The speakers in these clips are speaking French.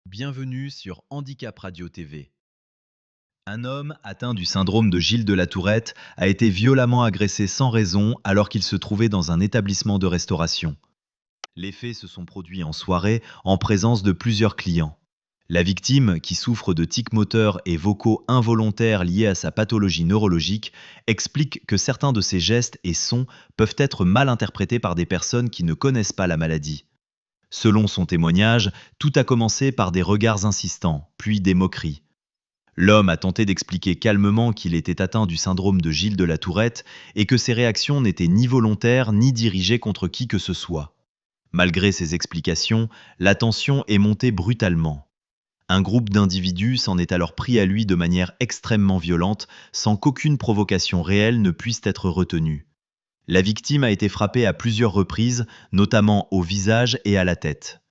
Bienvenue sur Handicap Radio TV. Un homme atteint du syndrome de Gilles de la Tourette a été violemment agressé sans raison alors qu'il se trouvait dans un établissement de restauration. Les faits se sont produits en soirée en présence de plusieurs clients. La victime, qui souffre de tics moteurs et vocaux involontaires liés à sa pathologie neurologique, explique que certains de ses gestes et sons peuvent être mal interprétés par des personnes qui ne connaissent pas la maladie. Selon son témoignage, tout a commencé par des regards insistants, puis des moqueries. L'homme a tenté d'expliquer calmement qu'il était atteint du syndrome de Gilles de la Tourette et que ses réactions n'étaient ni volontaires ni dirigées contre qui que ce soit. Malgré ces explications, la tension est montée brutalement. Un groupe d'individus s'en est alors pris à lui de manière extrêmement violente, sans qu'aucune provocation réelle ne puisse être retenue. La victime a été frappée à plusieurs reprises, notamment au visage et à la tête.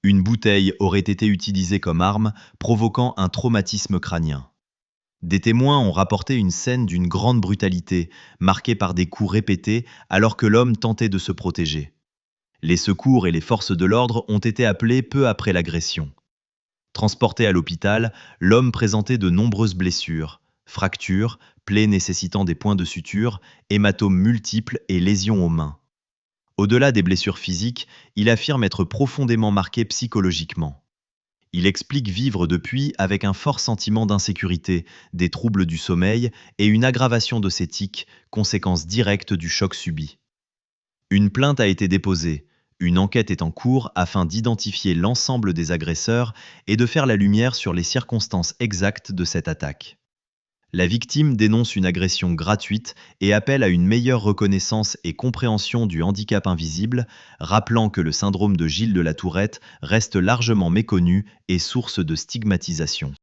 Une bouteille aurait été utilisée comme arme, provoquant un traumatisme crânien. Des témoins ont rapporté une scène d'une grande brutalité, marquée par des coups répétés alors que l'homme tentait de se protéger. Les secours et les forces de l'ordre ont été appelés peu après l'agression. Transporté à l'hôpital, l'homme présentait de nombreuses blessures, fractures, plaies nécessitant des points de suture, hématomes multiples et lésions aux mains. Au-delà des blessures physiques, il affirme être profondément marqué psychologiquement. Il explique vivre depuis avec un fort sentiment d'insécurité, des troubles du sommeil et une aggravation de ses tics, conséquence directe du choc subi. Une plainte a été déposée. Une enquête est en cours afin d'identifier l'ensemble des agresseurs et de faire la lumière sur les circonstances exactes de cette attaque. La victime dénonce une agression gratuite et appelle à une meilleure reconnaissance et compréhension du handicap invisible, rappelant que le syndrome de Gilles de la Tourette reste largement méconnu et source de stigmatisation.